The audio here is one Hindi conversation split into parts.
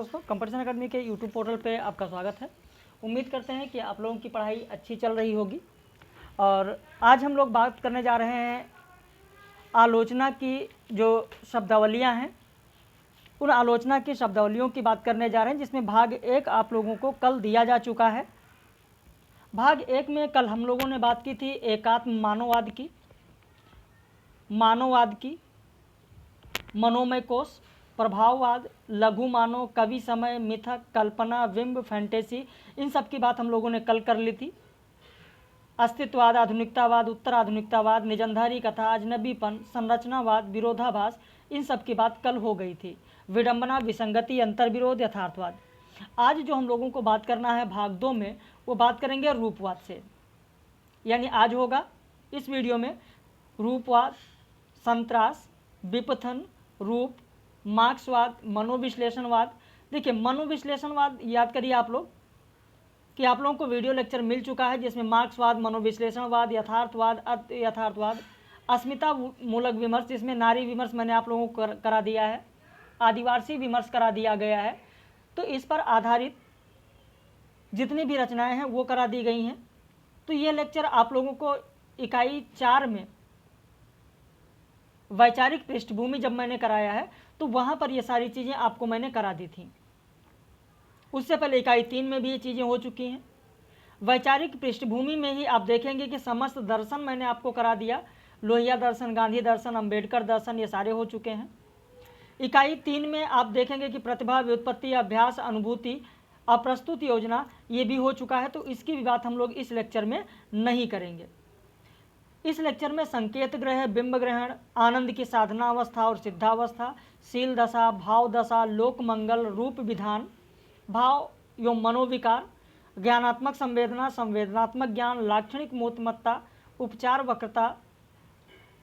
दोस्तों, कंपटीशन अकेडमी के यूट्यूब पोर्टल पे आपका स्वागत है। उम्मीद करते हैं कि आप लोगों की पढ़ाई अच्छी चल रही होगी। और आज हम लोग बात करने जा रहे हैं आलोचना की जो शब्दावलियां हैं, उन आलोचना की शब्दावलियों की बात करने जा रहे हैं, जिसमें भाग 1 आप लोगों को कल दिया जा चुका है। भाग 1 में कल हम लोगों ने बात की थी एकात्म मानववाद की, मनोमय कोश, प्रभाववाद, लघु मानव, कवि समय, मिथक, कल्पना, बिंब, फैंटेसी, इन सब की बात हम लोगों ने कल कर ली थी। अस्तित्ववाद, आधुनिकतावाद, उत्तर आधुनिकतावाद, निजंधारी कथा, अजनबीपन, संरचनावाद, विरोधाभास, इन सब की बात कल हो गई थी। विडंबना, विसंगति, अंतर्विरोध, यथार्थवाद। आज जो हम लोगों को बात करना है भाग 2 में, वो बात करेंगे रूपवाद से। यानी आज होगा इस वीडियो में रूपवाद, संत्रास, विपथन, रूप, मार्क्सवाद, मनोविश्लेषणवाद। देखिए, मनोविश्लेषणवाद याद करिए आप लोग कि आप लोगों को वीडियो लेक्चर मिल चुका है, जिसमें मार्क्सवाद, मनोविश्लेषणवाद, यथार्थवाद, यथार्थवाद, अस्मिता मूलक विमर्श, जिसमें नारी विमर्श मैंने आप लोगों को करा दिया है, आदिवासी विमर्श करा दिया गया है। तो इस पर आधारित जितनी भी रचनाएं हैं वो करा दी गई हैं। तो ये लेक्चर आप लोगों को इकाई 4 में वैचारिक पृष्ठभूमि जब मैंने कराया है तो वहाँ पर ये सारी चीज़ें आपको मैंने करा दी थी। उससे पहले इकाई 3 में भी ये चीज़ें हो चुकी हैं। वैचारिक पृष्ठभूमि में ही आप देखेंगे कि समस्त दर्शन मैंने आपको करा दिया। लोहिया दर्शन, गांधी दर्शन, अंबेडकर दर्शन, ये सारे हो चुके हैं। इकाई 3 में आप देखेंगे कि प्रतिभा, व्युत्पत्ति, अभ्यास, अनुभूति, अप्रस्तुत योजना, ये भी हो चुका है। तो इसकी भी बात हम लोग इस लेक्चर में नहीं करेंगे। इस लेक्चर में संकेत ग्रह, बिंब ग्रहण, आनंद की साधना अवस्था और सिद्धावस्था, शील दशा, भाव दशा, लोक मंगल, रूप विधान, भाव एवं मनोविकार, ज्ञानात्मक संवेदना, संवेदनात्मक ज्ञान, लाक्षणिक मूर्तमत्ता, उपचार वक्रता,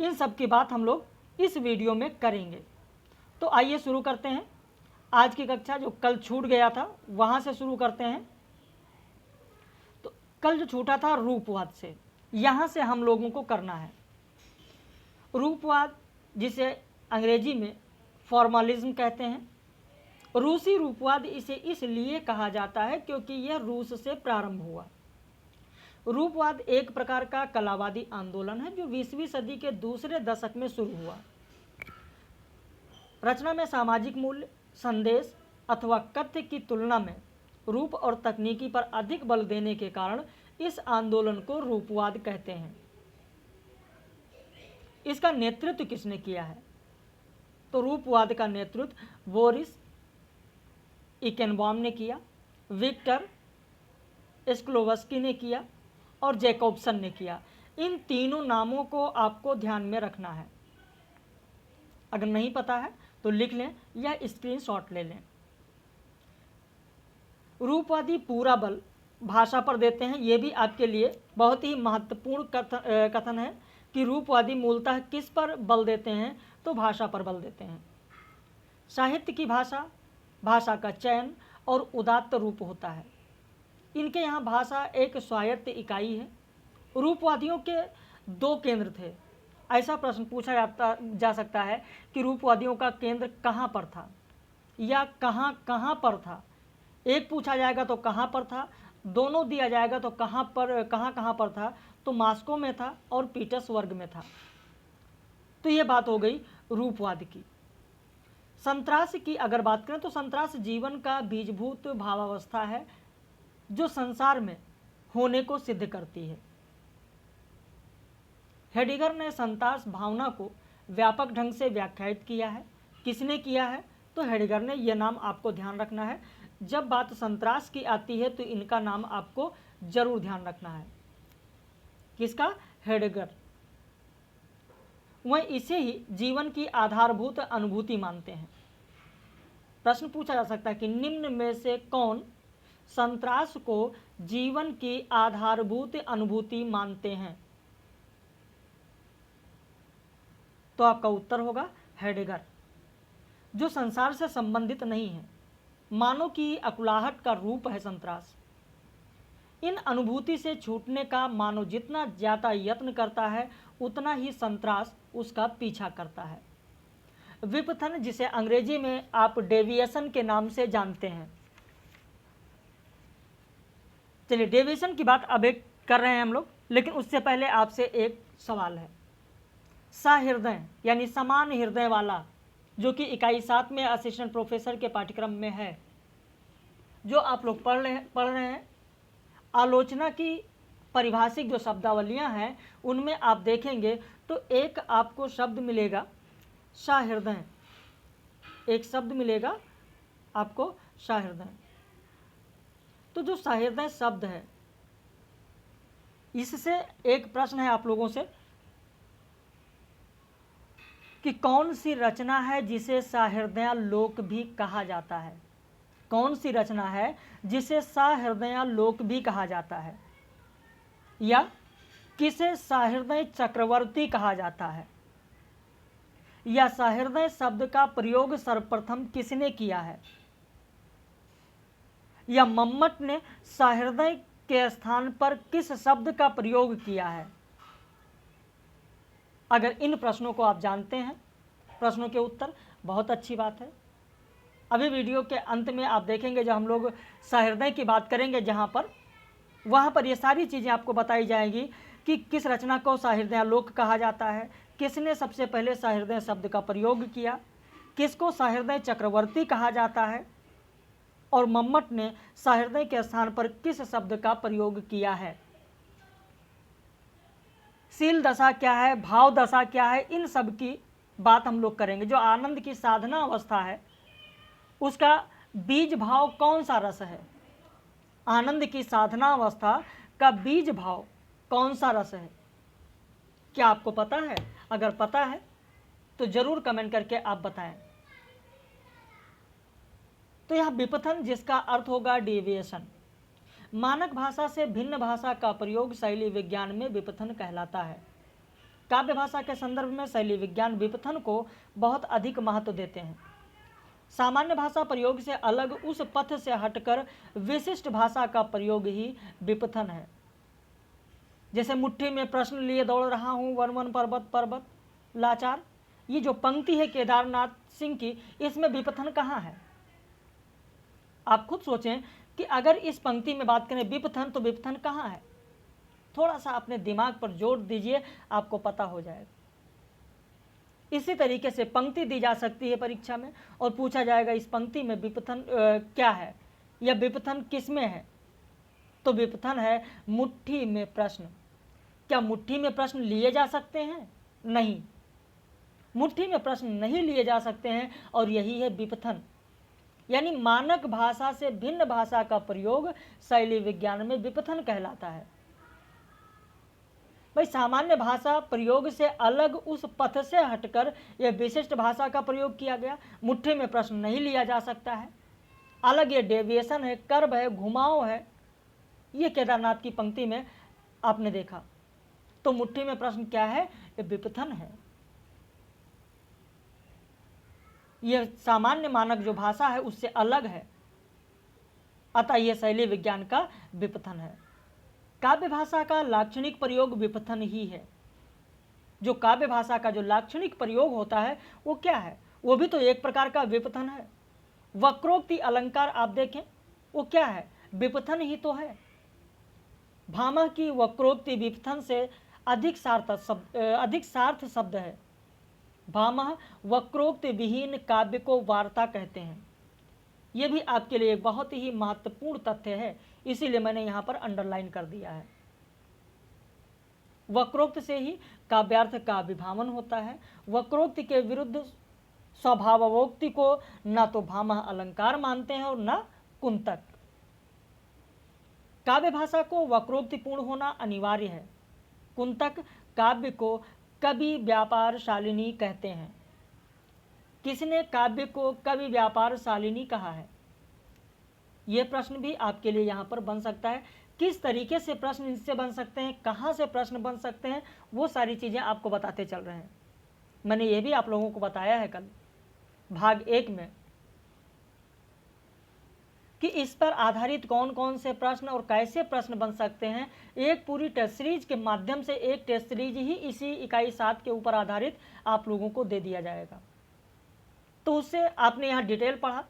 इन सब की बात हम लोग इस वीडियो में करेंगे। तो आइए शुरू करते हैं आज की कक्षा। जो कल छूट गया था वहाँ से शुरू करते हैं। तो कल जो छूटा था रूपवाद से, यहाँ से हम लोगों को करना है। रूपवाद, जिसे अंग्रेजी में फॉर्मलिज्म कहते हैं। रूसी रूपवाद इसे इसलिए कहा जाता है क्योंकि यह रूस से प्रारंभ हुआ। रूपवाद एक प्रकार का कलावादी आंदोलन है जो 20वीं सदी के दूसरे दशक में शुरू हुआ। रचना में सामाजिक मूल्य, संदेश अथवा कथ्य की तुलना में रूप और तकनीकी पर अधिक बल देने के कारण इस आंदोलन को रूपवाद कहते हैं। इसका नेतृत्व किसने किया है? तो रूपवाद का नेतृत्व बोरिस इकेनबॉम ने किया, विक्टर स्क्लोवस्की ने किया और जैकोब्सन ने किया। इन तीनों नामों को आपको ध्यान में रखना है। अगर नहीं पता है तो लिख लें या स्क्रीनशॉट ले लें। रूपवादी पूरा बल भाषा पर देते हैं। ये भी आपके लिए बहुत ही महत्वपूर्ण कथन है कि रूपवादी मूलतः किस पर बल देते हैं? तो भाषा पर बल देते हैं। साहित्य की भाषा, भाषा का चयन और उदात्त रूप होता है। इनके यहाँ भाषा एक स्वायत्त इकाई है। रूपवादियों के 2 केंद्र थे। ऐसा प्रश्न पूछा जा सकता है कि रूपवादियों का केंद्र कहाँ पर था या कहाँ पर था। एक पूछा जाएगा तो कहाँ पर था, दोनों दिया जाएगा तो कहाँ पर था। तो मॉस्को में था और पीटर्सबर्ग में था। तो ये बात हो गई रूपवाद की। संत्रास की अगर बात करें तो संत्रास जीवन का बीजभूत भावावस्था है जो संसार में होने को सिद्ध करती है। हेडिगर ने संत्रास भावना को व्यापक ढंग से व्याख्यायित किया है। किसने किया है? तो हेडिगर ने। यह नाम आपको ध्यान रखना है। जब बात संत्रास की आती है तो इनका नाम आपको जरूर ध्यान रखना है। किसका? हेडिगर। वह इसे ही जीवन की आधारभूत अनुभूति मानते हैं। प्रश्न पूछा जा सकता है कि निम्न में से कौन संत्रास को जीवन की आधारभूत अनुभूति मानते हैं? तो आपका उत्तर होगा हेडिगर। जो संसार से संबंधित नहीं है, मानव की अकुलाहट का रूप है संत्रास। इन अनुभूति से छूटने का मानव जितना ज़्यादा यत्न करता है उतना ही संत्रास उसका पीछा करता है। विपथन, जिसे अंग्रेजी में आप डेविएशन के नाम से जानते हैं। चलिए, डेविएशन की बात अब एक कर रहे हैं हम लोग, लेकिन उससे पहले आपसे एक सवाल है। सहृदय यानी समान हृदय वाला, जो कि इकाई 7 में असिस्टेंट प्रोफेसर के पाठ्यक्रम में है, जो आप लोग पढ़ रहे हैं, आलोचना की परिभाषिक जो शब्दावलियां हैं उनमें आप देखेंगे तो एक आपको शब्द मिलेगा सहृदय, एक शब्द मिलेगा आपको सहृदय। तो जो सहृदय शब्द है, इससे एक प्रश्न है आप लोगों से कि कौन सी रचना है जिसे सहृदयालोक भी कहा जाता है? कौन सी रचना है जिसे सहृदयालोक भी कहा जाता है, या किसे सहृदय चक्रवर्ती कहा जाता है, या सहृदय शब्द का प्रयोग सर्वप्रथम किसने किया है, या मम्मट ने सहृदय के स्थान पर किस शब्द का प्रयोग किया है? अगर इन प्रश्नों को आप जानते हैं, प्रश्नों के उत्तर, बहुत अच्छी बात है। अभी वीडियो के अंत में आप देखेंगे जब हम लोग सहृदय की बात करेंगे, वहाँ पर ये सारी चीज़ें आपको बताई जाएंगी कि किस रचना को सहृदयालोक कहा जाता है, किसने सबसे पहले सहृदय शब्द का प्रयोग किया, किसको सहृदय चक्रवर्ती कहा जाता है, और मम्मट ने सहृदय के स्थान पर किस शब्द का प्रयोग किया है। शील दशा क्या है, भाव दशा क्या है, इन सब की बात हम लोग करेंगे। जो आनंद की साधना अवस्था है, उसका बीज भाव कौन सा रस है? आनंद की साधना अवस्था का बीज भाव कौन सा रस है? क्या आपको पता है? अगर पता है तो जरूर कमेंट करके आप बताएं। तो यह विपथन, जिसका अर्थ होगा डेविएशन, मानक भाषा से भिन्न भाषा का प्रयोग शैली विज्ञान में विपथन कहलाता है। काव्य भाषा के संदर्भ में शैली विज्ञान विपथन को बहुत अधिक महत्व देते हैं। सामान्य भाषा प्रयोग से अलग उस पथ से हटकर विशिष्ट भाषा का प्रयोग ही विपथन है। जैसे मुट्ठी में प्रश्न लिए दौड़ रहा हूँ, वन वन पर्वत पर्वत लाचार, ये जो पंक्ति है केदारनाथ सिंह की, इसमें विपथन कहाँ है? आप खुद सोचें कि अगर इस पंक्ति में बात करें विपथन, तो विपथन कहाँ है? थोड़ा सा अपने दिमाग पर जोर दीजिए, आपको पता हो जाएगा। इसी तरीके से पंक्ति दी जा सकती है परीक्षा में और पूछा जाएगा इस पंक्ति में विपथन क्या है, या विपथन किसमें है? तो विपथन है मुट्ठी में प्रश्न। क्या मुट्ठी में प्रश्न लिए जा सकते हैं? नहीं, मुट्ठी में प्रश्न नहीं लिए जा सकते हैं, और यही है विपथन। यानी मानक भाषा से भिन्न भाषा का प्रयोग शैली विज्ञान में विपथन कहलाता है। भाई, सामान्य भाषा प्रयोग से अलग उस पथ से हटकर यह विशिष्ट भाषा का प्रयोग किया गया। मुट्ठी में प्रश्न नहीं लिया जा सकता है, अलग ये डेविएशन है, कर्व है, घुमाव है, ये केदारनाथ की पंक्ति में आपने देखा। तो मुट्ठी में प्रश्न क्या है? ये विपथन है। यह सामान्य मानक जो भाषा है उससे अलग है, अतः यह शैली विज्ञान का विपथन है। काव्य भाषा का लाक्षणिक प्रयोग विपथन ही है। जो काव्य भाषा का जो लाक्षणिक प्रयोग होता है वो क्या है? वो भी तो एक प्रकार का विपथन है। वक्रोक्ति अलंकार आप देखें, वो क्या है? विपथन ही तो है। भामह की वक्रोक्ति विपथन से अधिक सार्थ शब्द है। भामह वक्रोक्ति विहीन काव्य को वार्ता कहते हैं। ये भी आपके लिए एक बहुत ही महत्वपूर्ण तथ्य है, इसीलिए मैंने यहाँ पर अंडरलाइन कर दिया है। वक्रोक्त से ही काव्यार्थ का विभावन होता है। वक्रोक्ति के विरुद्ध स्वभावोक्ति को न तो भामह अलंकार मानते हैं और न कुंतक। काव्य भाषा को वक्रोक्तिपूर्ण होना अनिवार्य है। कुंतक काव्य को कवि व्यापार शालिनी कहते हैं। किसने काव्य को कवि व्यापार शालिनी कहा है? यह प्रश्न भी आपके लिए यहाँ पर बन सकता है। किस तरीके से प्रश्न इससे बन सकते हैं, कहाँ से प्रश्न बन सकते हैं, वो सारी चीज़ें आपको बताते चल रहे हैं। मैंने ये भी आप लोगों को बताया है कल भाग 1 में कि इस पर आधारित कौन कौन से प्रश्न और कैसे प्रश्न बन सकते हैं। एक पूरी टेस्ट सीरीज के माध्यम से एक टेस्ट सीरीज ही इसी इकाई 7 के ऊपर आधारित आप लोगों को दे दिया जाएगा। तो उससे आपने यहाँ डिटेल पढ़ा,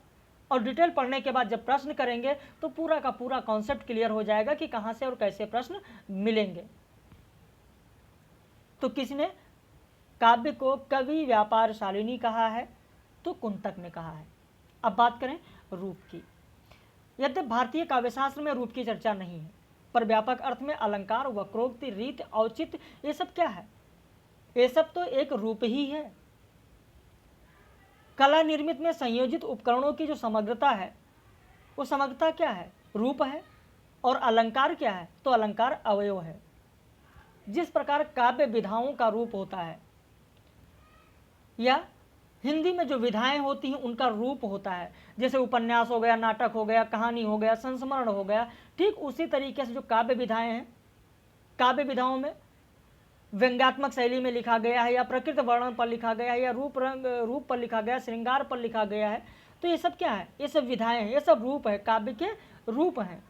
और डिटेल पढ़ने के बाद जब प्रश्न करेंगे तो पूरा का पूरा कॉन्सेप्ट क्लियर हो जाएगा कि कहाँ से और कैसे प्रश्न मिलेंगे। तो किसने काव्य को कवि व्यापार शालिनी कहा है? तो कुंतक ने कहा है। अब बात करें रूप की। यद्यपि भारतीय काव्यशास्त्र में रूप की चर्चा नहीं है, पर व्यापक अर्थ में अलंकार, वक्रोक्ति, रीति, औचित्य, ये सब क्या है? ये सब तो एक रूप ही है। कला निर्मित में संयोजित उपकरणों की जो समग्रता है, वो समग्रता क्या है? रूप है। और अलंकार क्या है? तो अलंकार अवयव है। जिस प्रकार काव्य विधाओं का रूप होता है, या हिंदी में जो विधाएं होती हैं उनका रूप होता है, जैसे उपन्यास हो गया, नाटक हो गया, कहानी हो गया, संस्मरण हो गया, ठीक उसी तरीके से जो काव्य विधाएं हैं, काव्य विधाओं में व्यंग्यात्मक शैली में लिखा गया है, या प्रकृति वर्णन पर लिखा गया है, या रूप पर लिखा गया, श्रृंगार पर लिखा गया है, तो ये सब क्या है? ये सब विधाएं हैं, ये सब रूप है, काव्य के रूप हैं।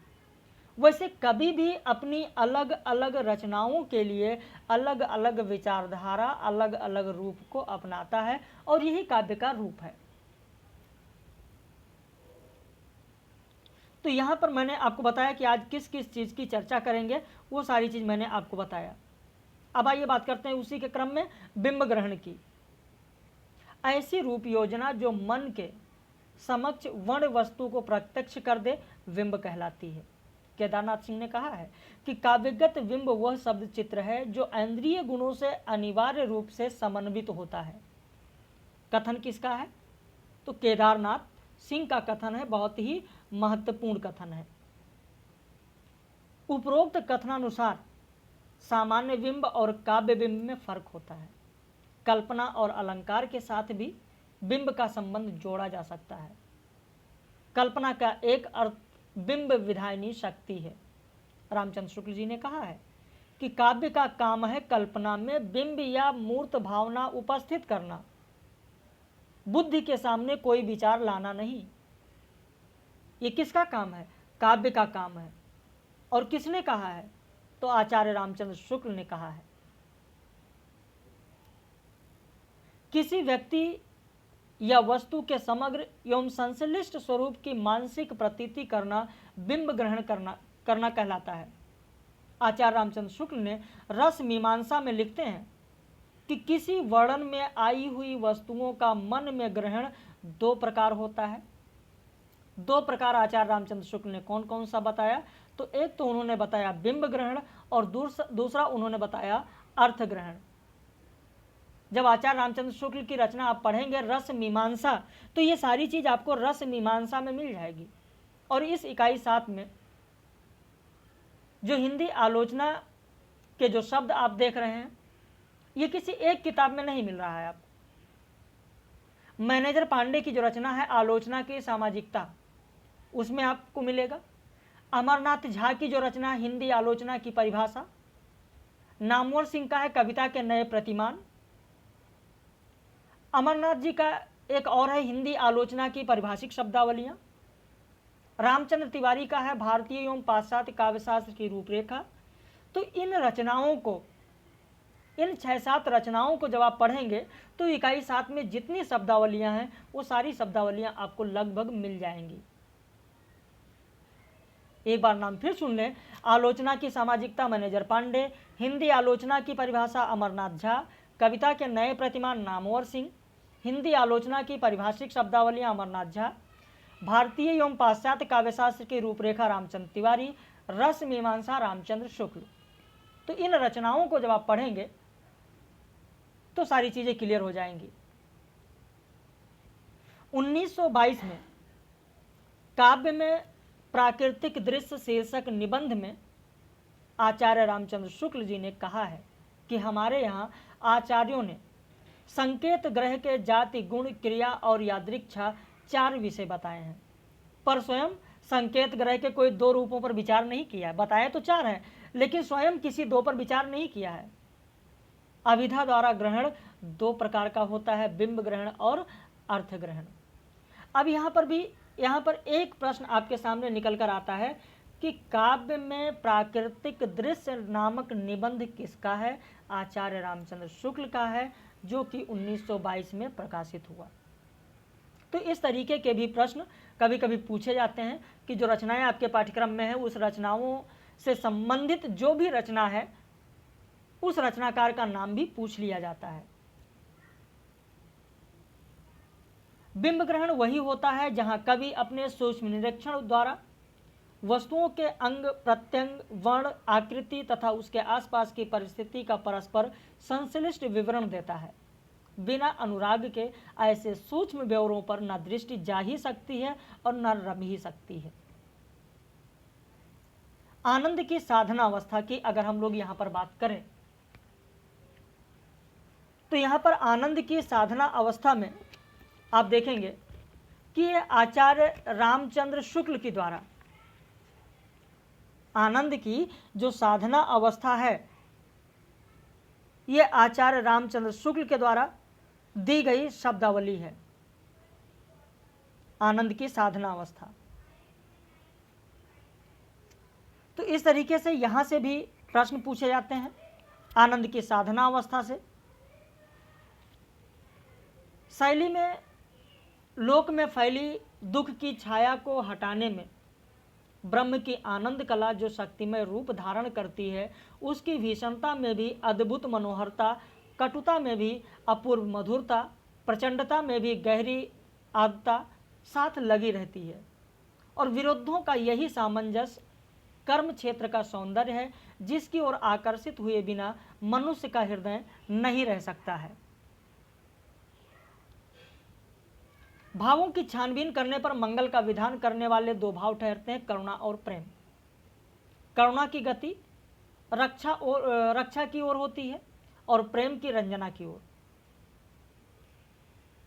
वैसे कभी भी अपनी अलग अलग रचनाओं के लिए अलग अलग विचारधारा, अलग अलग रूप को अपनाता है, और यही काव्य का रूप है। तो यहां पर मैंने आपको बताया कि आज किस किस चीज की चर्चा करेंगे, वो सारी चीज मैंने आपको बताया। अब आइए बात करते हैं उसी के क्रम में बिंब ग्रहण की। ऐसी रूप योजना जो मन के समक्ष वर्ण वस्तु को प्रत्यक्ष कर दे, बिंब कहलाती है। केदारनाथ सिंह ने कहा है कि काव्यगत बिंब वह शब्द चित्र है जो इंद्रिय गुणों से अनिवार्य रूप से समन्वित होता है। कथन किसका है? तो केदारनाथ सिंह का कथन है, बहुत ही महत्वपूर्ण कथन है। उपरोक्त कथनानुसार सामान्य बिंब और काव्य बिंब में फर्क होता है। कल्पना और अलंकार के साथ भी बिंब का संबंध जोड़ा जा सकता है। कल्पना का एक अर्थ बिंब विधायनी शक्ति है। रामचंद्र शुक्ल जी ने कहा है कि काव्य का काम है कल्पना में बिंब या मूर्त भावना उपस्थित करना, बुद्धि के सामने कोई विचार लाना नहीं। ये किसका काम है? काव्य का काम है। और किसने कहा है? तो आचार्य रामचंद्र शुक्ल ने कहा है। किसी व्यक्ति या वस्तु के समग्र एवं संश्लिष्ट स्वरूप की मानसिक प्रतीति करना बिंब ग्रहण करना कहलाता है। आचार्य रामचंद्र शुक्ल ने रस मीमांसा में लिखते हैं कि किसी वर्णन में आई हुई वस्तुओं का मन में ग्रहण दो प्रकार होता है। दो प्रकार आचार्य रामचंद्र शुक्ल ने कौन कौन सा बताया? तो एक तो उन्होंने बताया बिंब ग्रहण, और दूसरा उन्होंने बताया अर्थ ग्रहण। जब आचार्य रामचंद्र शुक्ल की रचना आप पढ़ेंगे रस मीमांसा, तो ये सारी चीज आपको रस मीमांसा में मिल जाएगी। और इस इकाई 7 में जो हिंदी आलोचना के जो शब्द आप देख रहे हैं, ये किसी एक किताब में नहीं मिल रहा है आपको। मैनेजर पांडे की जो रचना है आलोचना की सामाजिकता, उसमें आपको मिलेगा। अमरनाथ झा की जो रचना है हिंदी आलोचना की परिभाषा, नामवर सिंह का है कविता के नए प्रतिमान, अमरनाथ जी का एक और है हिंदी आलोचना की परिभाषिक शब्दावलियां, रामचंद्र तिवारी का है भारतीय एवं पाश्चात्य काव्यशास्त्र की रूपरेखा। तो इन रचनाओं को, इन 6-7 रचनाओं को जब आप पढ़ेंगे तो इकाई 7 में जितनी शब्दावलियां हैं वो सारी शब्दावलियां आपको लगभग मिल जाएंगी। एक बार नाम फिर सुन लें। आलोचना की सामाजिकता मैनेजर पांडे, हिंदी आलोचना की परिभाषा अमरनाथ झा, कविता के नए प्रतिमान नामवर सिंह, हिंदी आलोचना की परिभाषिक शब्दावलियां अमरनाथ झा, भारतीय एवं पाश्चात्य काव्यशास्त्र की रूपरेखा रामचंद्र तिवारी, रस मीमांसा रामचंद्र शुक्ल। तो इन रचनाओं को जब आप पढ़ेंगे तो सारी चीजें क्लियर हो जाएंगी। 1922 में काव्य में प्राकृतिक दृश्य शीर्षक निबंध में आचार्य रामचंद्र शुक्ल जी ने कहा है कि हमारे यहाँ आचार्यों ने संकेत ग्रह के जाति, गुण, क्रिया और यादृच्छा 4 विषय बताए हैं, पर स्वयं संकेत ग्रह के कोई 2 रूपों पर विचार नहीं किया है। बताए तो 4 हैं, लेकिन स्वयं किसी 2 पर विचार नहीं किया है। अभिधा द्वारा ग्रहण 2 प्रकार का होता है, बिंब ग्रहण और अर्थ ग्रहण। अब यहाँ पर एक प्रश्न आपके सामने निकल कर आता है कि काव्य में प्राकृतिक दृश्य नामक निबंध किसका है? आचार्य रामचंद्र शुक्ल का है, जो कि 1922 में प्रकाशित हुआ। तो इस तरीके के भी प्रश्न कभी कभी पूछे जाते हैं कि जो रचनाएं आपके पाठ्यक्रम में है उस रचनाओं से संबंधित जो भी रचना है उस रचनाकार का नाम भी पूछ लिया जाता है। बिंब ग्रहण वही होता है जहां कवि अपने सूक्ष्म निरीक्षण द्वारा वस्तुओं के अंग प्रत्यंग वर्ण आकृति तथा उसके आसपास की परिस्थिति का परस्पर संश्लिष्ट विवरण देता है। बिना अनुराग के ऐसे सूक्ष्म ब्यौरों पर न दृष्टि जा ही सकती है और न रम ही सकती है। आनंद की साधना अवस्था की अगर हम लोग यहां पर बात करें तो यहां पर आनंद की साधना अवस्था में आप देखेंगे कि ये आचार्य रामचंद्र शुक्ल के द्वारा आनंद की जो साधना अवस्था है ये आचार्य रामचंद्र शुक्ल के द्वारा दी गई शब्दावली है। आनंद की साधना अवस्था, तो इस तरीके से यहां से भी प्रश्न पूछे जाते हैं आनंद की साधना अवस्था से। शैली में लोक में फैली दुख की छाया को हटाने में ब्रह्म की आनंद कला जो शक्तिमय रूप धारण करती है उसकी भीषणता में भी अद्भुत मनोहरता, कटुता में भी अपूर्व मधुरता, प्रचंडता में भी गहरी आदता साथ लगी रहती है और विरोधों का यही सामंजस्य कर्म क्षेत्र का सौंदर्य है जिसकी ओर आकर्षित हुए बिना मनुष्य का हृदय नहीं रह सकता है। भावों की छानबीन करने पर मंगल का विधान करने वाले दो भाव ठहरते हैं, करुणा और प्रेम। करुणा की गति रक्षा की ओर होती है और प्रेम की रंजना की ओर।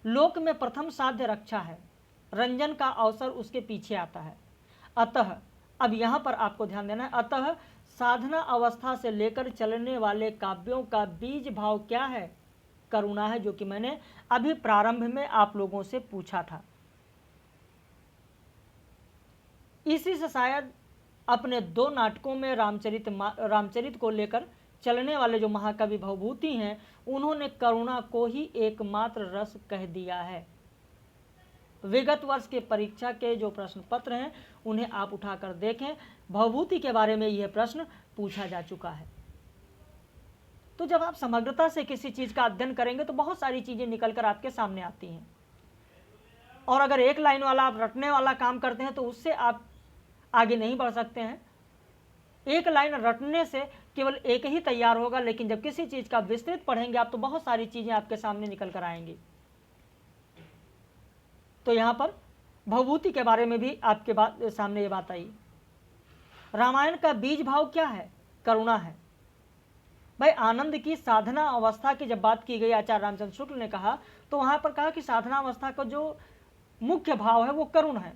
लोक में प्रथम साध्य रक्षा है, रंजन का अवसर उसके पीछे आता है। अतः अब यहां पर आपको ध्यान देना है, अतः साधना अवस्था से लेकर चलने वाले काव्यों का बीज भाव क्या है? करुणा है, जो कि मैंने अभी प्रारंभ में आप लोगों से पूछा था। इसी से शायद अपने दो नाटकों में रामचरित को लेकर चलने वाले जो महाकवि भवभूति हैं उन्होंने करुणा को ही एकमात्र रस कह दिया है। विगत वर्ष के परीक्षा के जो प्रश्न पत्र हैं उन्हें आप उठाकर देखें, भवभूति के बारे में यह प्रश्न पूछा जा चुका है। तो जब आप समग्रता से किसी चीज का अध्ययन करेंगे तो बहुत सारी चीजें निकलकर आपके सामने आती हैं और अगर एक लाइन वाला आप रटने वाला काम करते हैं तो उससे आप आगे नहीं बढ़ सकते हैं। एक लाइन रटने से केवल एक ही तैयार होगा, लेकिन जब किसी चीज का विस्तृत पढ़ेंगे आप तो बहुत सारी चीजें आपके सामने निकल कर आएंगी। तो यहां पर भवभूति के बारे में भी आपके सामने ये बात आई। रामायण का बीज भाव क्या है? करुणा है। भाई आनंद की साधना अवस्था की जब बात की गई, आचार्य रामचंद्र शुक्ल ने कहा तो वहां पर कहा कि साधना अवस्था का जो मुख्य भाव है वो करुण है।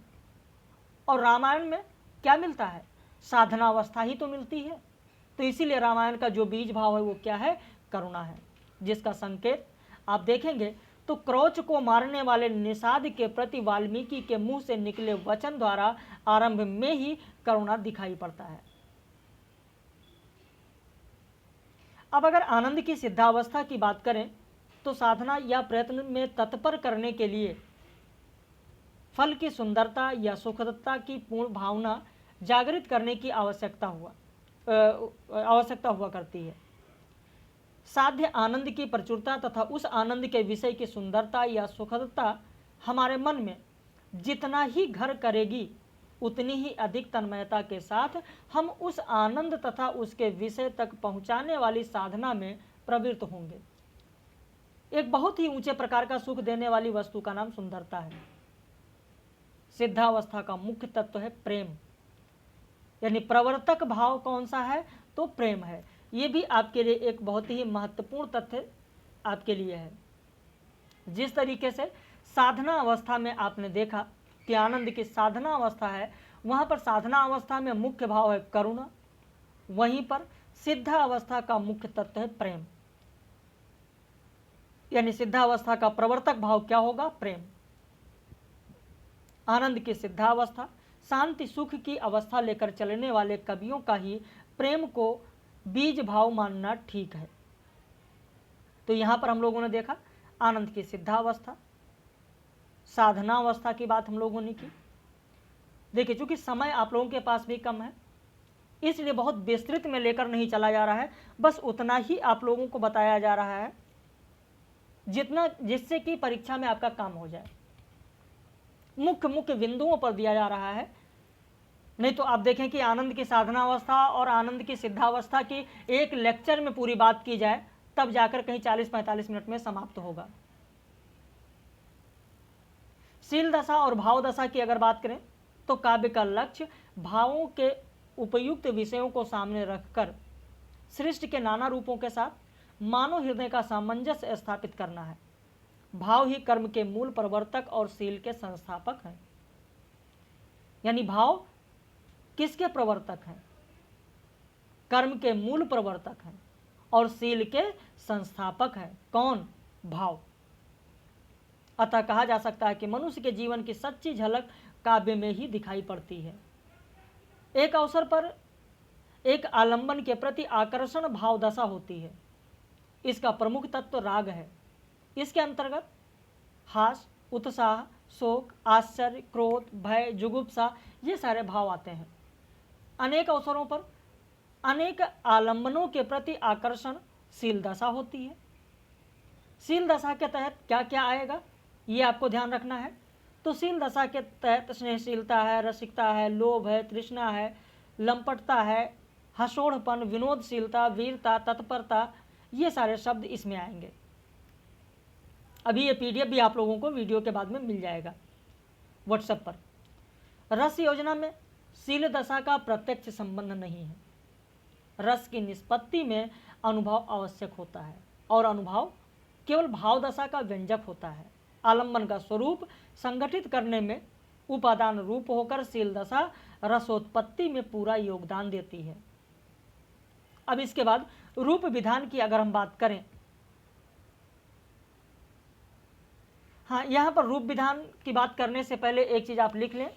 और रामायण में क्या मिलता है? साधना अवस्था ही तो मिलती है। तो इसीलिए रामायण का जो बीज भाव है वो क्या है? करुणा है, जिसका संकेत आप देखेंगे तो क्रोच को मारने वाले निषाद के प्रति वाल्मीकि के मुंह से निकले वचन द्वारा आरंभ में ही करुणा दिखाई पड़ता है। अब अगर आनंद की सिद्धावस्था की बात करें तो साधना या प्रयत्न में तत्पर करने के लिए फल की सुंदरता या सुखदता की पूर्ण भावना जागृत करने की आवश्यकता हुआ करती है। साध्य आनंद की प्रचुरता तथा उस आनंद के विषय की सुंदरता या सुखदता हमारे मन में जितना ही घर करेगी उतनी ही अधिक तन्मयता के साथ हम उस आनंद तथा उसके विषय तक पहुंचाने वाली साधना में प्रवृत्त होंगे। एक बहुत ही ऊंचे प्रकार का सुख देने वाली वस्तु का नाम सुंदरता है। सिद्धावस्था का मुख्य तत्व है प्रेम, यानी प्रवर्तक भाव कौन सा है? तो प्रेम है। ये भी आपके लिए एक बहुत ही महत्वपूर्ण तथ्य आपके लिए है। जिस तरीके से साधना अवस्था में आपने देखा कि आनंद की साधना अवस्था है, वहां पर साधना अवस्था में मुख्य भाव है करुणा, वहीं पर सिद्धा अवस्था का मुख्य तत्व है प्रेम, यानी सिद्धावस्था का प्रवर्तक भाव क्या होगा? प्रेम। आनंद की सिद्धावस्था शांति सुख की अवस्था लेकर चलने वाले कवियों का ही प्रेम को बीज भाव मानना ठीक है। तो यहां पर हम लोगों ने देखा आनंद की सिद्धावस्था, साधनावस्था की बात हम लोगों ने की। देखिए, चूंकि समय आप लोगों के पास भी कम है, इसलिए बहुत विस्तृत में लेकर नहीं चला जा रहा है, बस उतना ही आप लोगों को बताया जा रहा है जितना, जिससे कि परीक्षा में आपका काम हो जाए। मुख्य मुख्य बिंदुओं पर दिया जा रहा है। नहीं तो आप देखें कि आनंद की साधनावस्था और आनंद की सिद्धावस्था की एक लेक्चर में पूरी बात की जाए, तब जाकर कहीं 40-45 मिनट में समाप्त होगा। शील दशा और भाव दशा की अगर बात करें तो काव्य का लक्ष्य भावों के उपयुक्त विषयों को सामने रखकर सृष्टि के नाना रूपों के साथ मानव हृदय का सामंजस्य स्थापित करना है। भाव ही कर्म के मूल प्रवर्तक और शील के संस्थापक हैं। यानी भाव किसके प्रवर्तक हैं? कर्म के मूल प्रवर्तक हैं और शील के संस्थापक हैं। कौन? भाव। अतः कहा जा सकता है कि मनुष्य के जीवन की सच्ची झलक काव्य में ही दिखाई पड़ती है। एक अवसर पर एक आलंबन के प्रति आकर्षण भाव दशा होती है। इसका प्रमुख तत्व राग है। इसके अंतर्गत हास, उत्साह, शोक, आश्चर्य, क्रोध, भय, जुगुप्सा ये सारे भाव आते हैं। अनेक अवसरों पर अनेक आलंबनों के प्रति आकर्षण शील दशा होती है। शील दशा के तहत क्या क्या आएगा ये आपको ध्यान रखना है। तो शील दशा के तहत स्नेहशीलता है, रसिकता है, लोभ है, तृष्णा है, लंपटता है, हसोड़पन, विनोदशीलता, वीरता, तत्परता, ये सारे शब्द इसमें आएंगे। अभी ये पीडीएफ भी आप लोगों को वीडियो के बाद में मिल जाएगा व्हाट्सएप पर। रस योजना में शील दशा का प्रत्यक्ष संबंध नहीं है। रस की निष्पत्ति में अनुभव आवश्यक होता है और अनुभव केवल भाव दशा का व्यंजक होता है। आलंबन का स्वरूप संगठित करने में उपादान रूप होकर शील दशा रसोत्पत्ति में पूरा योगदान देती है। अब इसके बाद रूप विधान की अगर हम बात करें, हाँ, यहाँ पर रूप विधान की बात करने से पहले एक चीज़ आप लिख लें,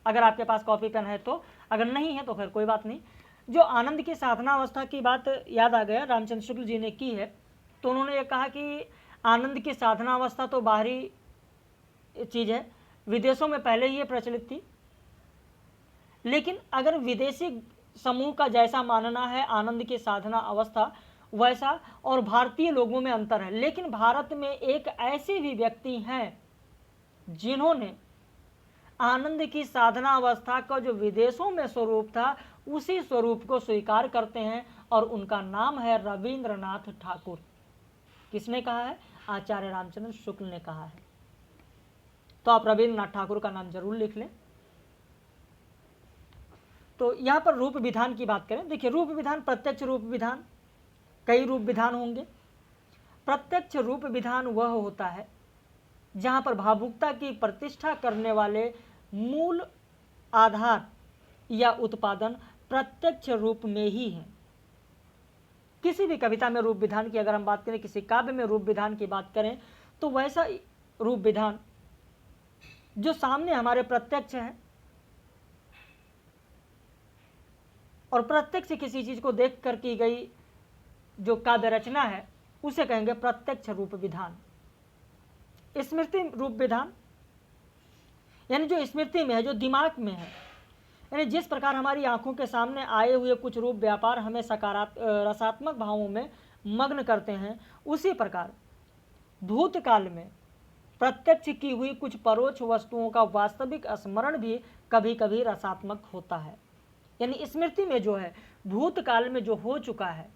अगर आपके पास कॉपी पेन है तो, अगर नहीं है तो खैर कोई बात नहीं। जो आनंद की साधनावस्था की बात याद आ गया, रामचंद्र शुक्ल जी ने की है, तो उन्होंने ये कहा कि आनंद की साधनावस्था तो बाहरी चीज़ है, विदेशों में पहले ही ये प्रचलित थी। लेकिन अगर विदेशी समूह का जैसा मानना है आनंद की साधना अवस्था, वैसा और भारतीय लोगों में अंतर है। लेकिन भारत में एक ऐसे भी व्यक्ति हैं जिन्होंने आनंद की साधना अवस्था का जो विदेशों में स्वरूप था उसी स्वरूप को स्वीकार करते हैं, और उनका नाम है रविंद्रनाथ ठाकुर। किसने कहा है? आचार्य रामचंद्र शुक्ल ने कहा है। तो आप रविंद्रनाथ ठाकुर का नाम जरूर लिख लें। तो यहाँ पर रूप विधान की बात करें, देखिए रूप विधान, प्रत्यक्ष रूप विधान, कई रूप विधान होंगे। प्रत्यक्ष रूप विधान वह होता है जहाँ पर भावुकता की प्रतिष्ठा करने वाले मूल आधार या उत्पादन प्रत्यक्ष रूप में ही है। किसी भी कविता में रूप विधान की अगर हम बात करें, किसी काव्य में रूप विधान की बात करें, तो वैसा रूप विधान जो सामने हमारे प्रत्यक्ष है और प्रत्यक्ष किसी चीज को देख कर की गई जो काव्य रचना है उसे कहेंगे प्रत्यक्ष रूप विधान। स्मृति रूप विधान यानी जो स्मृति में है, जो दिमाग में है, यानी जिस प्रकार हमारी आंखों के सामने आए हुए कुछ रूप व्यापार हमें रसात्मक भावों में मग्न करते हैं, उसी प्रकार भूतकाल में प्रत्यक्ष की हुई कुछ परोक्ष वस्तुओं का वास्तविक स्मरण भी कभी कभी रसात्मक होता है। यानी स्मृति में जो है, भूतकाल में जो हो चुका है,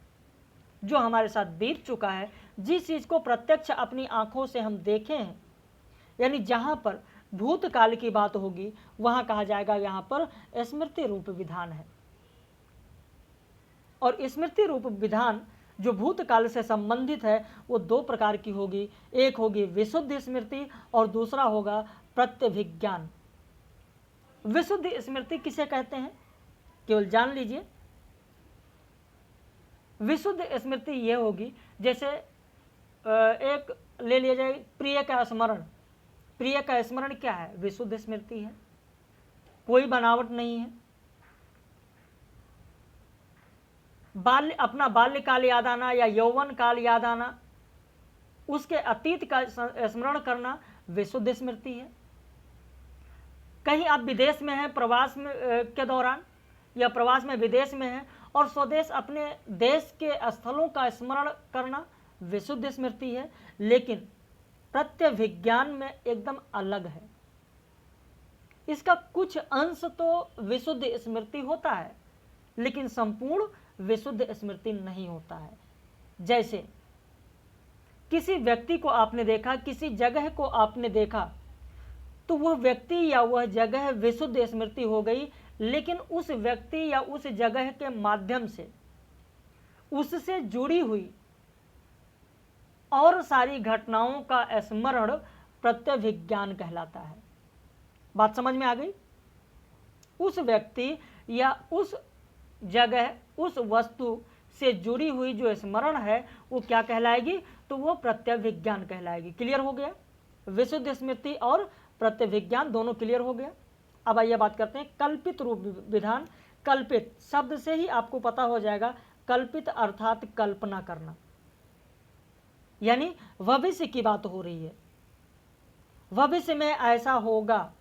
जो हमारे साथ बीत चुका है, जिस चीज को प्रत्यक्ष अपनी आंखों से हम देखे हैं, यानी जहां पर भूतकाल की बात होगी वहां कहा जाएगा यहाँ पर स्मृति रूप विधान है। और स्मृति रूप विधान जो भूतकाल से संबंधित है वो दो प्रकार की होगी, एक होगी विशुद्ध स्मृति और दूसरा होगा प्रत्यभिज्ञान। विशुद्ध स्मृति किसे कहते हैं केवल जान लीजिए। विशुद्ध स्मृति ये होगी, जैसे एक ले लिया जाए प्रिय का स्मरण। प्रिय का स्मरण क्या है? विशुद्ध स्मृति है, कोई बनावट नहीं है। अपना बाल्यकाल याद आना या यौवन काल याद आना, उसके अतीत का स्मरण करना, विशुद्ध स्मृति है। कहीं आप विदेश में हैं, प्रवास में के दौरान या प्रवास में विदेश में हैं और स्वदेश अपने देश के स्थलों का स्मरण करना विशुद्ध स्मृति है, लेकिन प्रत्यभिज्ञान में एकदम अलग है। इसका कुछ अंश तो विशुद्ध स्मृति होता है, लेकिन संपूर्ण विशुद्ध स्मृति नहीं होता है। जैसे किसी व्यक्ति को आपने देखा, किसी जगह को आपने देखा, तो वह व्यक्ति या वह जगह विशुद्ध स्मृति हो गई, लेकिन उस व्यक्ति या उस जगह के माध्यम से उससे जुड़ी हुई और सारी घटनाओं का स्मरण प्रत्यभिज्ञान कहलाता है। बात समझ में आ गई? उस व्यक्ति या उस जगह, उस वस्तु से जुड़ी हुई जो स्मरण है वो क्या कहलाएगी? तो वो प्रत्यभिज्ञान कहलाएगी। क्लियर हो गया? विशुद्ध स्मृति और प्रत्यभिज्ञान दोनों क्लियर हो गया। अब आइए बात करते हैं कल्पित रूप विधान। कल्पित शब्द से ही आपको पता हो जाएगा, कल्पित अर्थात कल्पना करना, यानी भविष्य की बात हो रही है। भविष्य में ऐसा होगा,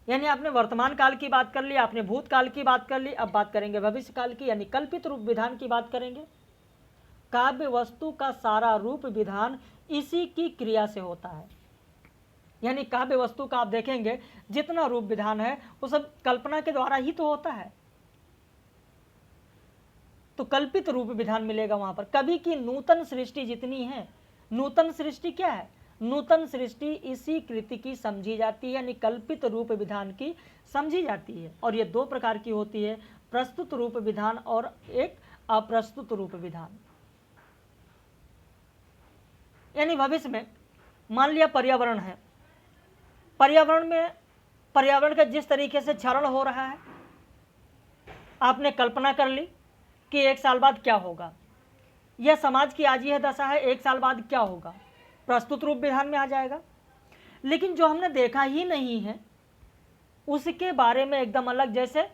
यानी आपने वर्तमान काल की बात कर ली, आपने भूतकाल की बात कर ली, अब बात करेंगे भविष्य काल की, यानी कल्पित रूप विधान की बात करेंगे। काव्य वस्तु का सारा रूप विधान इसी की क्रिया से होता है। यानी काव्य वस्तु का आप देखेंगे जितना रूप विधान है वो सब कल्पना के द्वारा ही तो होता है, तो कल्पित रूप विधान मिलेगा वहां पर। कवि की नूतन सृष्टि जितनी है, नूतन सृष्टि क्या है? नूतन सृष्टि इसी कृति की समझी जाती है, यानी कल्पित रूप विधान की समझी जाती है। और ये दो प्रकार की होती है, प्रस्तुत रूप विधान और एक अप्रस्तुत रूप विधान। यानी भविष्य में मान लिया पर्यावरण है, पर्यावरण में पर्यावरण का जिस तरीके से क्षरण हो रहा है, आपने कल्पना कर ली कि 1 साल बाद क्या होगा, यह समाज की आज यह दशा है, 1 साल बाद क्या होगा, प्रस्तुत रूप विधान में आ जाएगा। लेकिन जो हमने देखा ही नहीं है उसके बारे में एकदम अलग, जैसे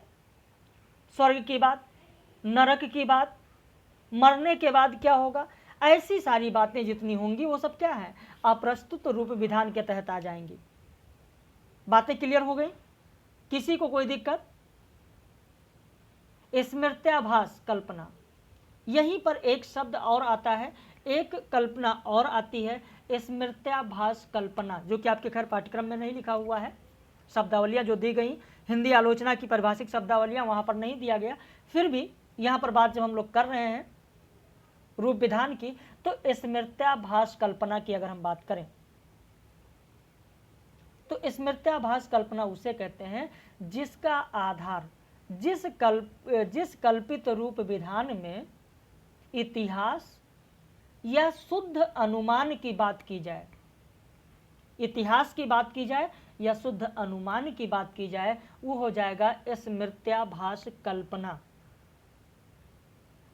स्वर्ग की बात, नरक की बात, मरने के बाद क्या होगा, ऐसी सारी बातें जितनी होंगी वो सब क्या है? अप्रस्तुत रूप विधान के तहत आ जाएंगी। बातें क्लियर हो गई? किसी को कोई दिक्कत? स्मृत्याभास कल्पना, यहीं पर एक शब्द और आता है, एक कल्पना और आती है, स्मृत्याभास कल्पना, जो कि आपके खैर पाठ्यक्रम में नहीं लिखा हुआ है। शब्दावलियां जो दी गई हिंदी आलोचना की परिभाषिक शब्दावलियां वहां पर नहीं दिया गया, फिर भी यहां पर बात जब हम लोग कर रहे हैं रूप विधान की, तो स्मृत्याभास कल्पना की अगर हम बात करें तो स्मृत्याभास कल्पना उसे कहते हैं जिसका आधार, जिस कल्पित रूप विधान में इतिहास या शुद्ध अनुमान की बात की जाए, इतिहास की बात की जाए या शुद्ध अनुमान की बात की जाए, वो हो जाएगा स्मृत्याभास कल्पना।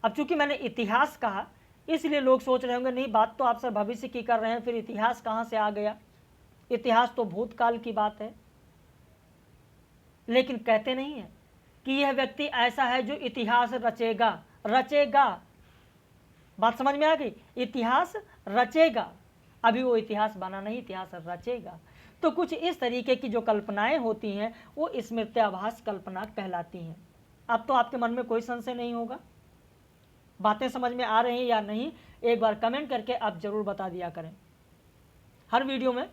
अब चूंकि मैंने इतिहास कहा इसलिए लोग सोच रहे होंगे नहीं, बात तो आप सब भविष्य की कर रहे हैं, फिर इतिहास कहाँ से आ गया? इतिहास तो भूतकाल की बात है। लेकिन कहते नहीं है कि यह व्यक्ति ऐसा है जो इतिहास रचेगा। बात समझ में आ गई? इतिहास रचेगा, अभी वो इतिहास बना नहीं, इतिहास रचेगा। तो कुछ इस तरीके की जो कल्पनाएं होती हैं वो स्मृत्याभास कल्पना कहलाती हैं। अब तो आपके मन में कोई संशय नहीं होगा, बातें समझ में आ रही हैं या नहीं, एक बार कमेंट करके आप जरूर बता दिया करें। हर वीडियो में,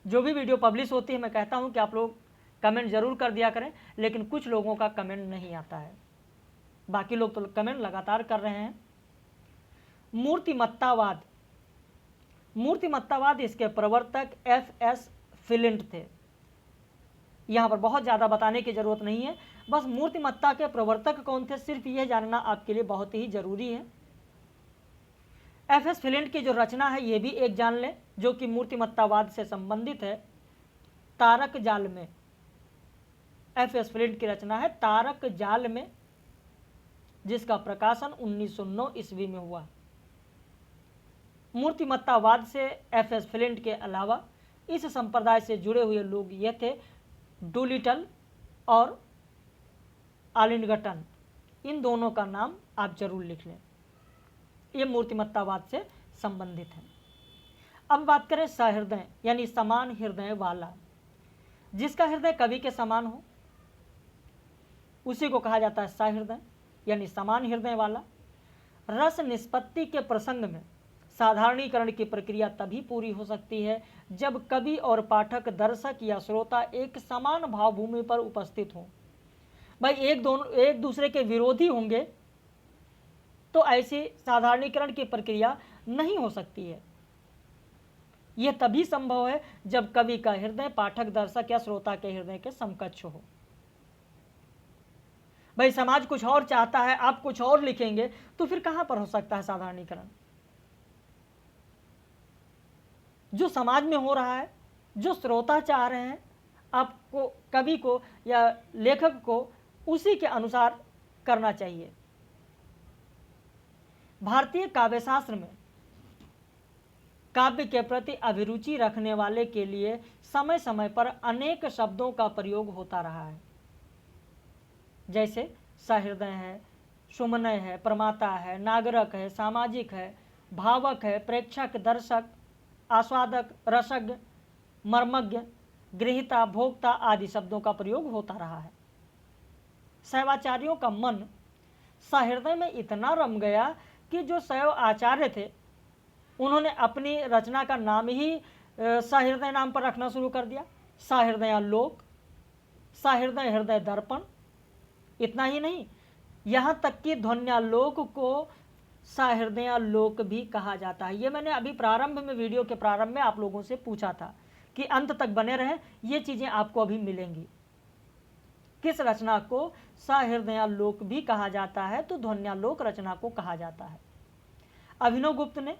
जो भी वीडियो पब्लिश होती है, मैं कहता हूं कि आप लोग कमेंट जरूर कर दिया करें, लेकिन कुछ लोगों का कमेंट नहीं आता है, बाकी लोग तो कमेंट लगातार कर रहे हैं। मूर्तिमत्तावाद, मूर्तिमत्तावाद इसके प्रवर्तक F.S. फिलिंट थे। यहां पर बहुत ज्यादा बताने की जरूरत नहीं है, बस मूर्तिमत्ता के प्रवर्तक कौन थे सिर्फ यह जानना आपके लिए बहुत ही जरूरी है। F.S. फिलिंट की जो रचना है ये भी एक जान लें, जो कि मूर्तिमत्तावाद से संबंधित है। तारक जाल में, F.S. फिलिंट की रचना है तारक जाल में, जिसका प्रकाशन 1909 ईस्वी में हुआ। मूर्तिमत्तावाद से F.S. फिलिंट के अलावा इस संप्रदाय से जुड़े हुए लोग ये थे डूलिटल और आलिंगटन, इन दोनों का नाम आप जरूर लिख लें, ये मूर्तिमत्तावाद से संबंधित है। अब बात करें सहृदय यानी समान हृदय वाला। जिसका हृदय कवि के समान हो उसी को कहा जाता है सहृदय यानी समान हृदय वाला। रस निष्पत्ति के प्रसंग में साधारणीकरण की प्रक्रिया तभी पूरी हो सकती है जब कवि और पाठक, दर्शक या श्रोता एक समान भावभूमि पर उपस्थित हों। भाई एक दूसरे के विरोधी होंगे तो ऐसी साधारणीकरण की प्रक्रिया नहीं हो सकती है। यह तभी संभव है जब कवि का हृदय पाठक, दर्शक या श्रोता के हृदय के समकक्ष हो। भाई समाज कुछ और चाहता है, आप कुछ और लिखेंगे तो फिर कहां पर हो सकता है साधारणीकरण। जो समाज में हो रहा है, जो श्रोता चाह रहे हैं, आपको, कवि को या लेखक को उसी के अनुसार करना चाहिए। भारतीय काव्यशास्त्र में काव्य के प्रति अभिरुचि रखने वाले के लिए समय समय पर अनेक शब्दों का प्रयोग होता रहा है, जैसे सहृदय है, सुमनय है, प्रमाता है, नागरक है, सामाजिक है, भावक है, प्रेक्षक, दर्शक, आस्वादक, रसज्ञ, मर्मज्ञ, गृहीता, भोक्ता आदि शब्दों का प्रयोग होता रहा है। शैवाचार्यों का मन सहृदय में इतना रम गया कि जो शैव आचार्य थे उन्होंने अपनी रचना का नाम ही सहृदय नाम पर रखना शुरू कर दिया। सहृदयालोक, सहृदय हृदय दर्पण। इतना ही नहीं, यहाँ तक कि ध्वन्यालोक को सहृदयालोक भी कहा जाता है। ये मैंने अभी प्रारंभ में, वीडियो के प्रारंभ में आप लोगों से पूछा था कि अंत तक बने रहें, ये चीज़ें आपको अभी मिलेंगी। किस रचना को सहृदयालोक भी कहा जाता है तो ध्वन्यालोक रचना को कहा जाता है। अभिनव गुप्त ने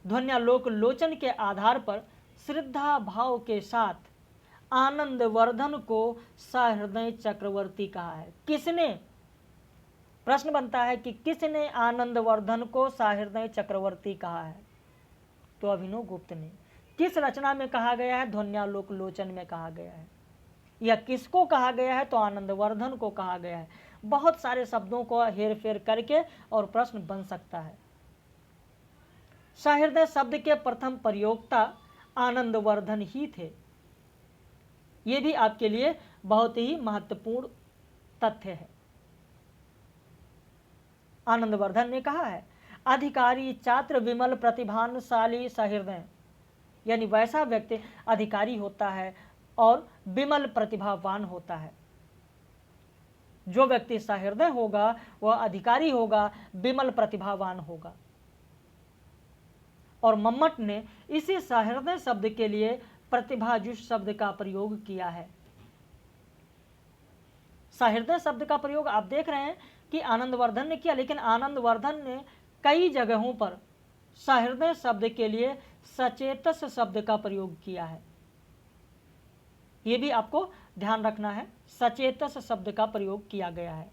ध्वन्यालोक लोचन के आधार पर श्रद्धा भाव के साथ आनंदवर्धन को सहृदय चक्रवर्ती कहा है। किसने, प्रश्न बनता है कि किसने आनंदवर्धन को सहृदय चक्रवर्ती कहा है, तो अभिनव गुप्त ने। किस रचना में कहा गया है, ध्वन्यालोक लोचन में कहा गया है। या किसको कहा गया है, तो आनंदवर्धन को कहा गया है। बहुत सारे शब्दों को हेर फेर करके और प्रश्न बन सकता है। सहृदय शब्द के प्रथम प्रयोक्ता आनंदवर्धन ही थे। ये भी आपके लिए बहुत ही महत्वपूर्ण तथ्य है। आनंदवर्धन ने कहा है, अधिकारी छात्र विमल प्रतिभाशाली सहृदय, यानी वैसा व्यक्ति अधिकारी होता है और विमल प्रतिभावान होता है। जो व्यक्ति सहृदय होगा वह अधिकारी होगा, विमल प्रतिभावान होगा। और मम्मट ने इसी सहृदय शब्द के लिए प्रतिभाजुष शब्द का प्रयोग किया है। सहृदय शब्द का प्रयोग आप देख रहे हैं कि आनंदवर्धन ने किया, लेकिन आनंदवर्धन ने कई जगहों पर सहृदय शब्द के लिए सचेतस शब्द का प्रयोग किया है। यह भी आपको ध्यान रखना है, सचेतस शब्द का प्रयोग किया गया है।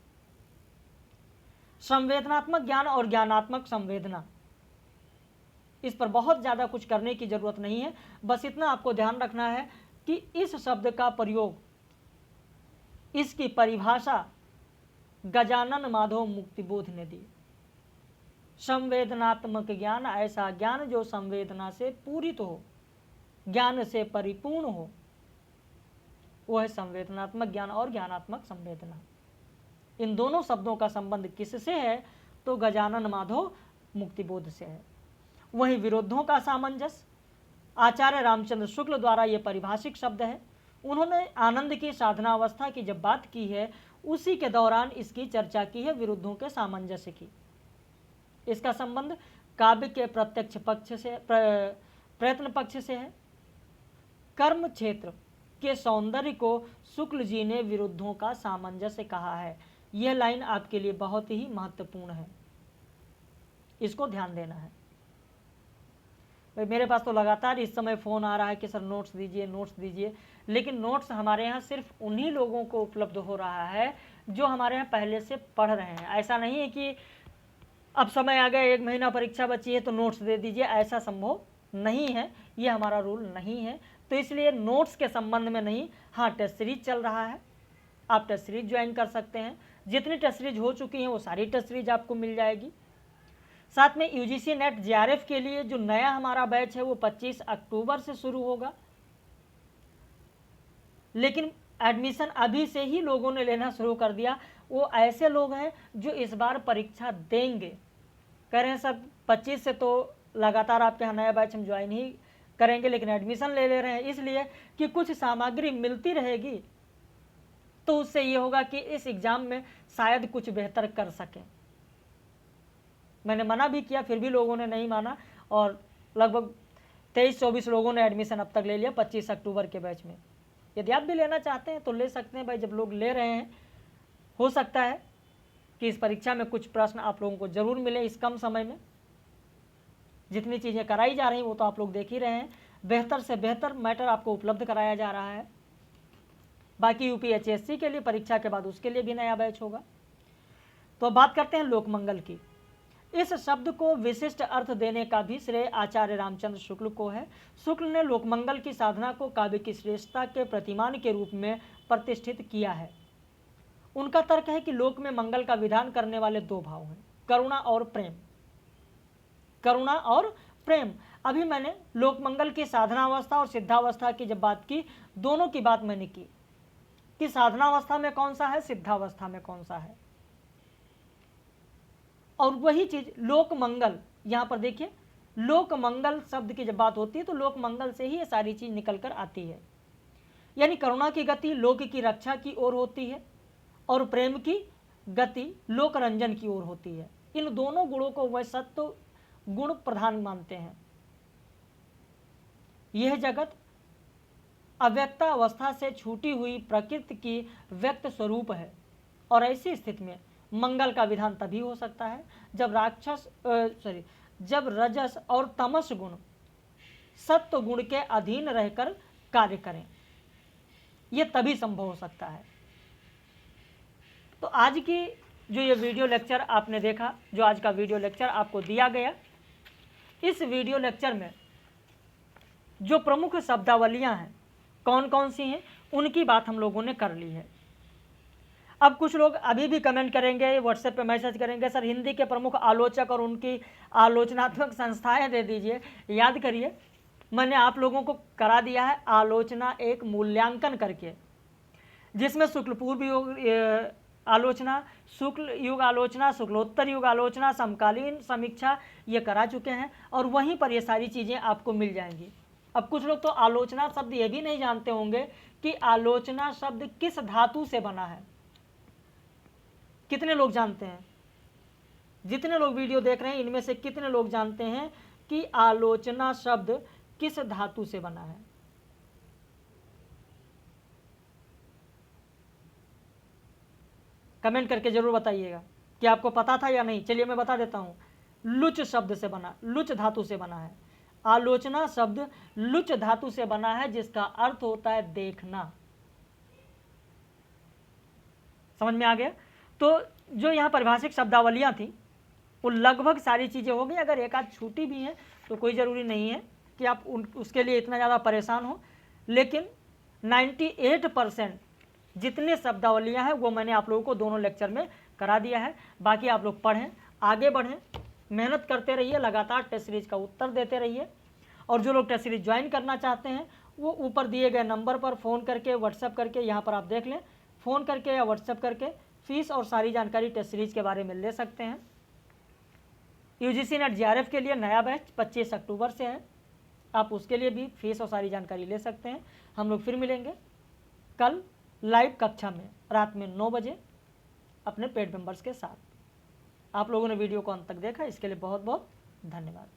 संवेदनात्मक ज्ञान और ज्ञानात्मक संवेदना, इस पर बहुत ज़्यादा कुछ करने की जरूरत नहीं है, बस इतना आपको ध्यान रखना है कि इस शब्द का प्रयोग, इसकी परिभाषा गजानन माधव मुक्तिबोध ने दी। संवेदनात्मक ज्ञान ऐसा ज्ञान जो संवेदना से पूरित हो, ज्ञान से परिपूर्ण हो, वो है संवेदनात्मक ज्ञान और ज्ञानात्मक संवेदना। इन दोनों शब्दों का संबंध किससे है, तो गजानन माधव मुक्तिबोध से है। वहीं विरोधों का सामंजस्य, आचार्य रामचंद्र शुक्ल द्वारा ये परिभाषिक शब्द है। उन्होंने आनंद की साधनावस्था की जब बात की है, उसी के दौरान इसकी चर्चा की है, विरुद्धों के सामंजस्य की। इसका संबंध काव्य के प्रत्यक्ष पक्ष से, प्रयत्न पक्ष से है। कर्म क्षेत्र के सौंदर्य को शुक्ल जी ने विरुद्धों का सामंजस्य कहा है। यह लाइन आपके लिए बहुत ही महत्वपूर्ण है, इसको ध्यान देना है। भाई मेरे पास तो लगातार इस समय फ़ोन आ रहा है कि सर नोट्स दीजिए, नोट्स दीजिए, लेकिन नोट्स हमारे यहाँ सिर्फ उन्हीं लोगों को उपलब्ध हो रहा है जो हमारे यहाँ पहले से पढ़ रहे हैं। ऐसा नहीं है कि अब समय आ गया, 1 महीना परीक्षा बची है तो नोट्स दे दीजिए, ऐसा संभव नहीं है, ये हमारा रूल नहीं है। तो इसलिए नोट्स के संबंध में नहीं, हाँ टेस्ट सीरीज चल रहा है, आप टेस्ट सीरीज ज्वाइन कर सकते हैं। जितनी टेस्ट सीरीज हो चुकी हैं वो सारी टेस्ट सीरीज आपको मिल जाएगी। साथ में यूजीसी नेट जेआरएफ के लिए जो नया हमारा बैच है वो 25 अक्टूबर से शुरू होगा, लेकिन एडमिशन अभी से ही लोगों ने लेना शुरू कर दिया। वो ऐसे लोग हैं जो इस बार परीक्षा देंगे, कह रहे हैं सर 25 से तो लगातार आपके यहाँ नया बैच हम ज्वाइन ही करेंगे, लेकिन एडमिशन ले रहे हैं इसलिए कि कुछ सामग्री मिलती रहेगी तो उससे ये होगा कि इस एग्ज़ाम में शायद कुछ बेहतर कर सकें। मैंने मना भी किया, फिर भी लोगों ने नहीं माना और लगभग 23-24 लोगों ने एडमिशन अब तक ले लिया 25 अक्टूबर के बैच में। यदि आप भी लेना चाहते हैं तो ले सकते हैं भाई, जब लोग ले रहे हैं हो सकता है कि इस परीक्षा में कुछ प्रश्न आप लोगों को ज़रूर मिले। इस कम समय में जितनी चीज़ें कराई जा रही हैं वो तो आप लोग देख ही रहे हैं, बेहतर से बेहतर मैटर आपको उपलब्ध कराया जा रहा है। बाकी यूपीएचएससी के लिए परीक्षा के बाद उसके लिए भी नया बैच होगा। तो बात करते हैं लोकमंगल की। इस शब्द को विशिष्ट अर्थ देने का भी श्रेय आचार्य रामचंद्र शुक्ल को है। शुक्ल ने लोकमंगल की साधना को काव्य की श्रेष्ठता के प्रतिमान के रूप में प्रतिष्ठित किया है। उनका तर्क है कि लोक में मंगल का विधान करने वाले दो भाव हैं, करुणा और प्रेम। करुणा और प्रेम। अभी मैंने लोकमंगल की साधनावस्था और सिद्धावस्था की जब बात की, दोनों की बात मैंने की कि साधनावस्था में कौन सा है, सिद्धावस्था में कौन सा है। और वही चीज लोकमंगल, यहां पर देखिए लोकमंगल शब्द की जब बात होती है तो लोकमंगल से ही ये सारी चीज निकल कर आती है। यानी करुणा की गति लोक की रक्षा की ओर होती है और प्रेम की गति लोक रंजन की ओर होती है। इन दोनों गुणों को वह सत्व गुण प्रधान मानते हैं। यह जगत अव्यक्ता अवस्था से छूटी हुई प्रकृति की व्यक्त स्वरूप है और ऐसी स्थिति में मंगल का विधान तभी हो सकता है जब रजस और तमस गुण सत्व गुण के अधीन रहकर कार्य करें। यह तभी संभव हो सकता है। तो आज की जो ये वीडियो लेक्चर आपने देखा, जो आज का वीडियो लेक्चर आपको दिया गया, इस वीडियो लेक्चर में जो प्रमुख शब्दावलियां हैं कौन कौन सी हैं उनकी बात हम लोगों ने कर ली है। अब कुछ लोग अभी भी कमेंट करेंगे, व्हाट्सएप पे मैसेज करेंगे, सर हिंदी के प्रमुख आलोचक और उनकी आलोचनात्मक संस्थाएं दे दीजिए। याद करिए मैंने आप लोगों को करा दिया है आलोचना एक मूल्यांकन करके, जिसमें शुक्ल पूर्व युग आलोचना, शुक्ल युग आलोचना, शुक्लोत्तर युग आलोचना, समकालीन समीक्षा ये करा चुके हैं और वहीं पर ये सारी चीज़ें आपको मिल जाएंगी। अब कुछ लोग तो आलोचना शब्द ये भी नहीं जानते होंगे कि आलोचना शब्द किस धातु से बना है। कितने लोग जानते हैं? जितने लोग वीडियो देख रहे हैं इनमें से कितने लोग जानते हैं कि आलोचना शब्द किस धातु से बना है? कमेंट करके जरूर बताइएगा कि आपको पता था या नहीं। चलिए मैं बता देता हूं, लुच शब्द से बना, लुच धातु से बना है। आलोचना शब्द लुच धातु से बना है जिसका अर्थ होता है देखना। समझ में आ गया? तो जो यहाँ परिभाषिक शब्दावलियाँ थी वो लगभग सारी चीज़ें हो गई। अगर एक आध छूटी भी हैं तो कोई ज़रूरी नहीं है कि आप उसके लिए इतना ज़्यादा परेशान हो, लेकिन 98% जितने शब्दावलियाँ हैं वो मैंने आप लोगों को दोनों लेक्चर में करा दिया है। बाकी आप लोग पढ़ें, आगे बढ़ें, मेहनत करते रहिए, लगातार टेस्ट सीरीज का उत्तर देते रहिए। और जो लोग टेस्ट सीरीज ज्वाइन करना चाहते हैं वो ऊपर दिए गए नंबर पर फ़ोन करके, व्हाट्सएप करके, यहाँ पर आप देख लें, फ़ोन करके या व्हाट्सएप करके फीस और सारी जानकारी टेस्ट सीरीज के बारे में ले सकते हैं। यूजीसी नेट जेआरएफ के लिए नया बैच 25 अक्टूबर से है, आप उसके लिए भी फीस और सारी जानकारी ले सकते हैं। हम लोग फिर मिलेंगे कल लाइव कक्षा में रात में 9 बजे अपने पेड मेंबर्स के साथ। आप लोगों ने वीडियो को अंत तक देखा, इसके लिए बहुत बहुत धन्यवाद।